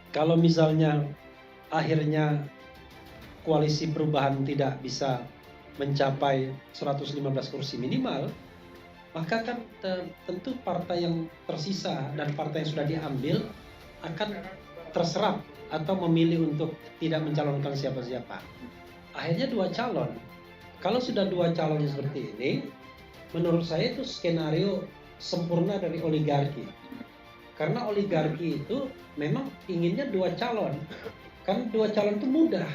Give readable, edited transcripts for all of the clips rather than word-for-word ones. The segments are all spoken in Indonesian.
Kalau misalnya akhirnya koalisi perubahan tidak bisa mencapai 115 kursi minimal, maka kan tentu partai yang tersisa dan partai yang sudah diambil akan terserap atau memilih untuk tidak mencalonkan siapa-siapa. Akhirnya dua calon. Kalau sudah dua calon seperti ini, menurut saya itu skenario sempurna dari oligarki. Karena oligarki itu memang inginnya dua calon. Kan dua calon itu mudah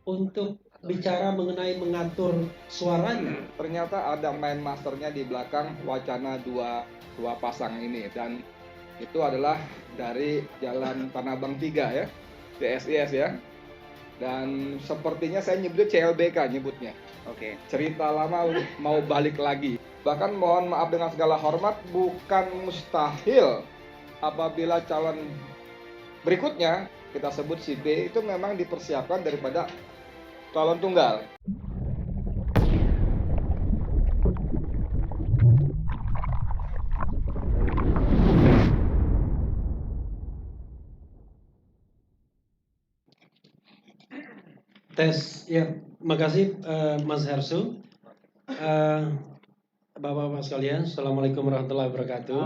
untuk bicara mengenai mengatur suaranya. Ternyata ada main masternya di belakang wacana dua pasang ini, dan itu adalah dari Jalan Tanah Abang 3 ya, CSIS ya. Dan sepertinya saya nyebutnya CLBK nyebutnya. Oke. Cerita lama mau balik lagi. Bahkan mohon maaf dengan segala hormat, bukan mustahil apabila calon berikutnya kita sebut si B itu memang dipersiapkan daripada calon tunggal. Tes, ya, makasih Mas Hersu. Bapak-bapak sekalian, Assalamualaikum warahmatullahi wabarakatuh.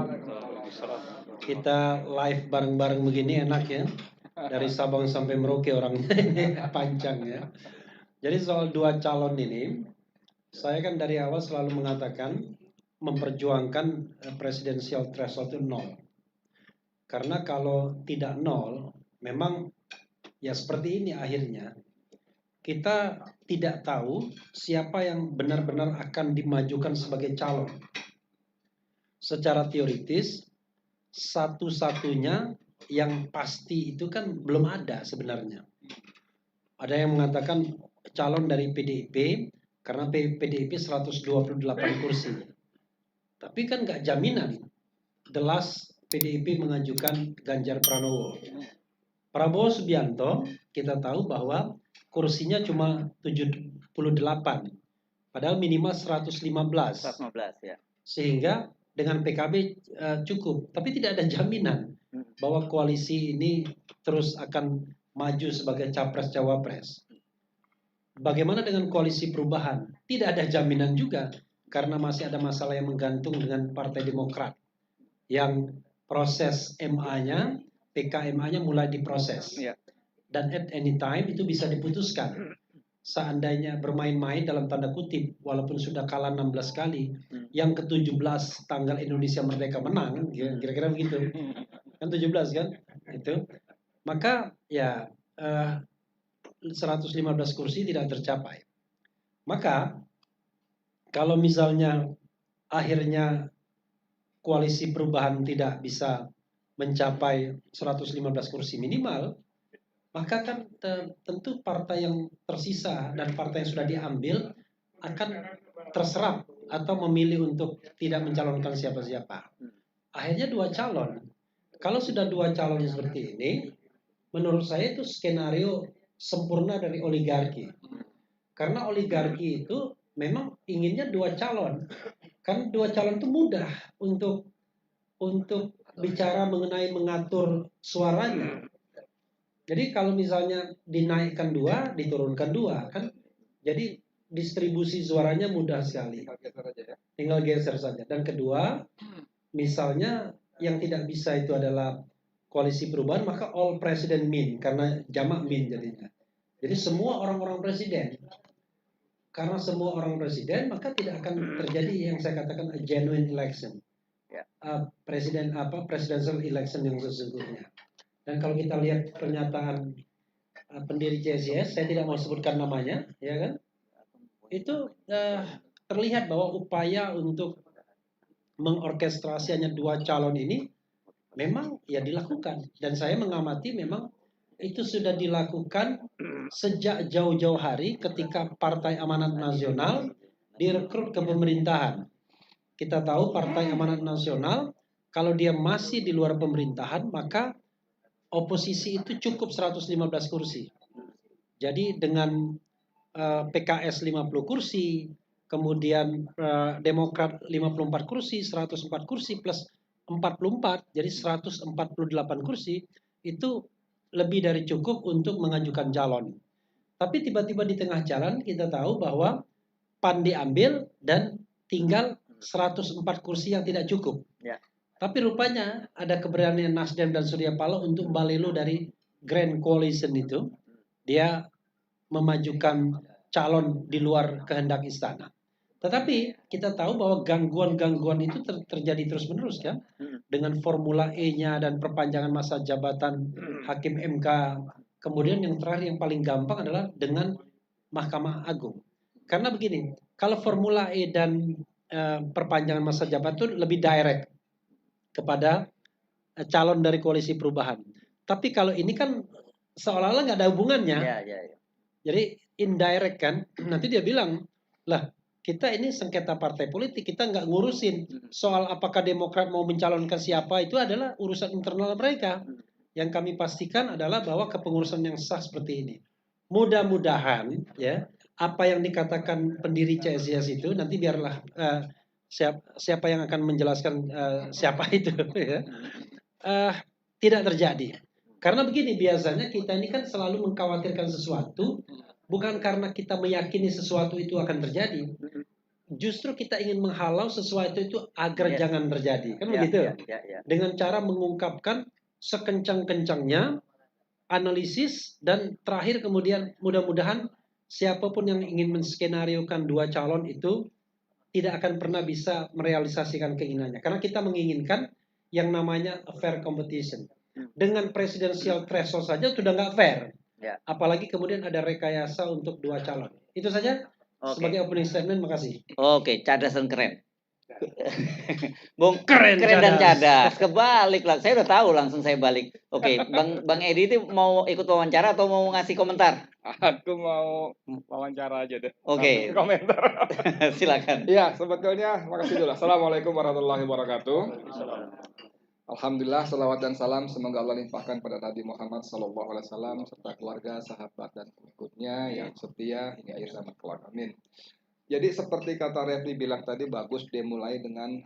Kita live bareng-bareng begini enak ya. Dari Sabang sampai Merauke orangnya ini panjang ya. Jadi soal dua calon ini, saya kan dari awal selalu mengatakan memperjuangkan presidensial threshold itu 0. Karena kalau tidak 0, memang ya seperti ini akhirnya. Kita tidak tahu siapa yang benar-benar akan dimajukan sebagai calon. Secara teoritis, satu-satunya yang pasti itu kan belum ada sebenarnya. Ada yang mengatakan calon dari PDIP, karena PDIP 128 kursi. Tapi kan nggak jaminan. The last PDIP mengajukan Ganjar Pranowo. Prabowo Subianto, kita tahu bahwa kursinya cuma 78, padahal minimal 115. 115 ya. Sehingga dengan PKB cukup, tapi tidak ada jaminan bahwa koalisi ini terus akan maju sebagai capres-cawapres. Bagaimana dengan koalisi perubahan? Tidak ada jaminan juga, karena masih ada masalah yang menggantung dengan Partai Demokrat, yang proses MA-nya, PKMA-nya mulai diproses. Ya. Dan at any time itu bisa diputuskan. Seandainya bermain-main dalam tanda kutip, walaupun sudah kalah 16 kali, yang ke-17 tanggal Indonesia Merdeka menang, kira-kira begitu. Kan 17 kan? Itu. Maka ya 115 kursi tidak tercapai. Maka kalau misalnya akhirnya koalisi perubahan tidak bisa mencapai 115 kursi minimal, maka kan tentu partai yang tersisa dan partai yang sudah diambil akan terserap atau memilih untuk tidak mencalonkan siapa-siapa. Akhirnya dua calon. Kalau sudah dua calon seperti ini, menurut saya itu skenario sempurna dari oligarki. Karena oligarki itu memang inginnya dua calon. Kan dua calon itu mudah untuk bicara mengenai mengatur suaranya. Jadi kalau misalnya dinaikkan 2, diturunkan 2 kan, jadi distribusi suaranya mudah sekali. Tinggal geser saja. Dan kedua, misalnya yang tidak bisa itu adalah koalisi perubahan, maka all president mean, karena jamak mean jadinya. Jadi semua orang-orang presiden. Karena semua orang presiden, maka tidak akan terjadi yang saya katakan a genuine election. Presidential election yang sesungguhnya. Dan kalau kita lihat pernyataan pendiri CSIS, saya tidak mau sebutkan namanya, ya kan? Itu terlihat bahwa upaya untuk mengorkestrasi hanya dua calon ini memang ya dilakukan. Dan saya mengamati memang itu sudah dilakukan sejak jauh-jauh hari ketika Partai Amanat Nasional direkrut ke pemerintahan. Kita tahu Partai Amanat Nasional kalau dia masih di luar pemerintahan, maka oposisi itu cukup 115 kursi. Jadi dengan PKS 50 kursi, kemudian Demokrat 54 kursi, 104 kursi plus 44, jadi 148 kursi, itu lebih dari cukup untuk mengajukan calon. Tapi tiba-tiba di tengah jalan kita tahu bahwa PAN diambil dan tinggal 104 kursi yang tidak cukup. Ya. Tapi rupanya ada keberanian Nasdem dan Surya Paloh untuk balelo dari Grand Coalition itu. Dia memajukan calon di luar kehendak istana. Tetapi kita tahu bahwa gangguan-gangguan itu terjadi terus-menerus kan. Dengan Formula E-nya dan perpanjangan masa jabatan Hakim MK. Kemudian yang terakhir yang paling gampang adalah dengan Mahkamah Agung. Karena begini, kalau Formula E dan perpanjangan masa jabatan itu lebih direct kepada calon dari koalisi perubahan. Tapi kalau ini kan seolah-olah nggak ada hubungannya. Ya. Jadi indirect kan. Nanti dia bilang, lah kita ini sengketa partai politik, kita nggak ngurusin soal apakah Demokrat mau mencalonkan siapa, itu adalah urusan internal mereka. Yang kami pastikan adalah bahwa kepengurusan yang sah seperti ini. Mudah-mudahan ya apa yang dikatakan pendiri CSIS itu nanti biarlah siapa yang akan menjelaskan siapa itu ya. Tidak terjadi. Karena begini, biasanya kita ini kan selalu mengkhawatirkan sesuatu bukan karena kita meyakini sesuatu itu akan terjadi. Justru kita ingin menghalau sesuatu itu agar jangan terjadi. Kan begitu? Dengan cara mengungkapkan sekencang-kencangnya analisis dan terakhir kemudian mudah-mudahan siapapun yang ingin menskenariokan dua calon itu tidak akan pernah bisa merealisasikan keinginannya. Karena kita menginginkan yang namanya fair competition. Dengan presidensial threshold saja sudah nggak fair. Apalagi kemudian ada rekayasa untuk dua calon. Itu saja sebagai opening statement. Makasih. Oke, cadas dan keren. Bung Keren dan cadas. Kebalik lah. Saya udah tahu langsung saya balik. Oke, Bang Edi itu mau ikut wawancara atau mau ngasih komentar? Aku mau wawancara aja deh. Oke. Komentar. Silakan. Iya, sebetulnya makasih dulu. Assalamualaikum warahmatullahi wabarakatuh. Alhamdulillah, salawat dan salam semoga Allah limpahkan pada Nabi Muhammad SAW serta keluarga, sahabat dan pengikutnya yang setia hingga akhir zaman kelak. Amin. Jadi seperti kata Refli bilang tadi, bagus dimulai dengan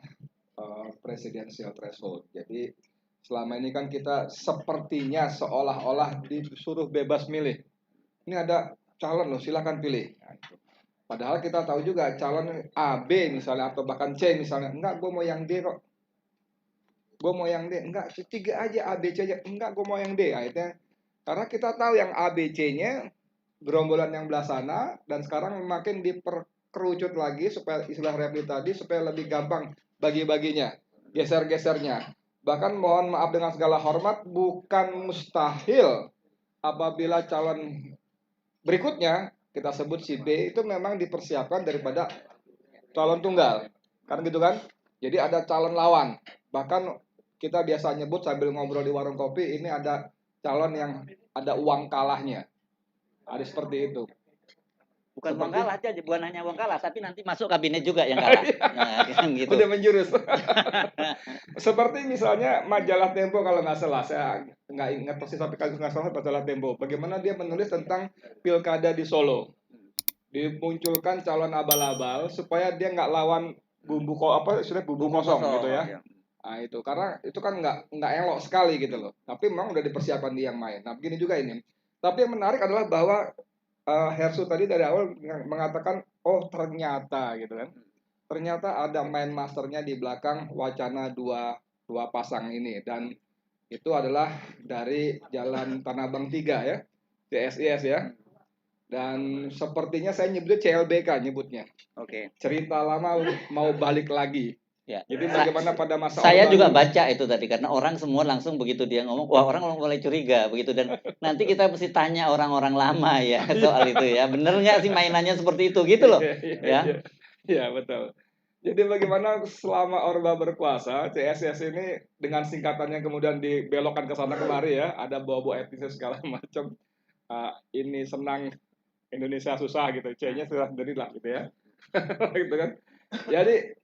presidensial threshold. Jadi selama ini kan kita sepertinya seolah-olah disuruh bebas milih. Ini ada calon loh, silakan pilih. Nah, itu. Padahal kita tahu juga calon A, B misalnya atau bahkan C misalnya, enggak, gue mau yang D kok. Gue mau yang D, enggak, tiga aja A, B, C aja, enggak, gue mau yang D. Akhirnya, karena kita tahu yang A, B, C-nya gerombolan yang belah sana dan sekarang makin diperkerucut lagi supaya istilah Refli tadi supaya lebih gampang bagi-baginya, geser-gesernya. Bahkan mohon maaf dengan segala hormat, bukan mustahil apabila calon berikutnya kita sebut si B itu memang dipersiapkan daripada calon tunggal, kan gitu kan? Jadi ada calon lawan. Bahkan kita biasa nyebut sambil ngobrol di warung kopi, ini ada calon yang ada uang kalahnya. Ada seperti itu. Bukan uang kalah aja, bukan hanya uang kalah, tapi nanti masuk kabinet juga yang kalah. Nah, gitu. Udah menjurus. Seperti misalnya majalah Tempo kalau nggak salah, saya nggak ingat persis tapi kalau nggak salah majalah Tempo. Bagaimana dia menulis tentang pilkada di Solo. Dimunculkan calon abal-abal supaya dia nggak lawan bumbu kosong gitu ya. Nah itu karena itu kan nggak elok sekali gitu loh. Tapi memang udah dipersiapkan dia yang main. Nah begini juga ini. Tapi yang menarik adalah bahwa Hersu tadi dari awal mengatakan oh ternyata gitu kan. Ternyata ada main masternya di belakang wacana dua pasang ini dan itu adalah dari Jalan Tanah Abang 3 ya. CSIS ya. Dan sepertinya saya nyebutnya CLBK nyebutnya. Oke. Cerita lama mau balik lagi. Ya. Jadi bagaimana pada masa saya juga baca itu tadi karena orang semua langsung begitu dia ngomong, wah orang mulai curiga begitu dan nanti kita mesti tanya orang-orang lama ya soal itu ya. Bener nggak sih mainannya seperti itu gitu loh. Ya betul. Jadi bagaimana selama Orba berkuasa, CSIS ini dengan singkatannya kemudian dibelokkan ke sana kemari ya, ada bawa-bawa etnis segala macam. Ini senang Indonesia susah gitu, C-nya susah sendiri lah gitu ya. Gitu kan. Jadi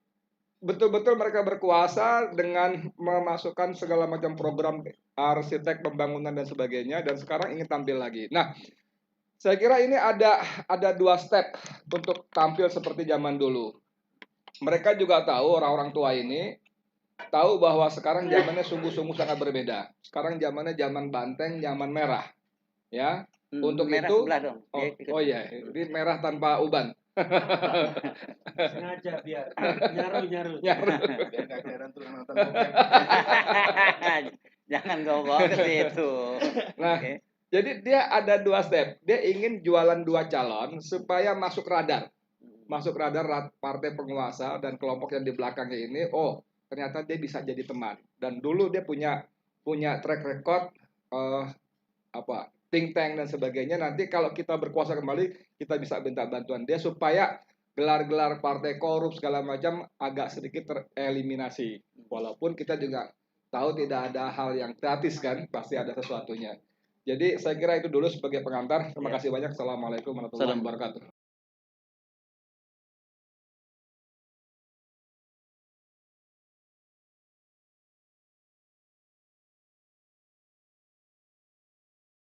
betul-betul mereka berkuasa dengan memasukkan segala macam program arsitek pembangunan dan sebagainya dan sekarang ingin tampil lagi. Nah, saya kira ini ada dua step untuk tampil seperti zaman dulu. Mereka juga tahu orang-orang tua ini tahu bahwa sekarang zamannya sungguh-sungguh sangat berbeda. Sekarang zamannya zaman banteng, zaman merah. Ya. Untuk merah itu sebelah dong. oh iya, ini merah tanpa uban. Sengaja biar nyaru. Nyaru. Biar nggak kelihatan tuh nonton bokep. Jangan bawa ke situ. Nah, Oke. jadi dia ada 2 step. Dia ingin jualan 2 calon supaya masuk radar. Masuk radar partai penguasa dan kelompok yang di belakangnya ini, oh ternyata dia bisa jadi teman. Dan dulu dia punya track record think tank dan sebagainya. Nanti kalau kita berkuasa kembali, kita bisa minta bantuan dia supaya gelar-gelar partai korup segala macam agak sedikit tereliminasi. Walaupun kita juga tahu tidak ada hal yang gratis kan, pasti ada sesuatunya. Jadi saya kira itu dulu sebagai pengantar. Terima kasih banyak. Assalamualaikum warahmatullahi wabarakatuh.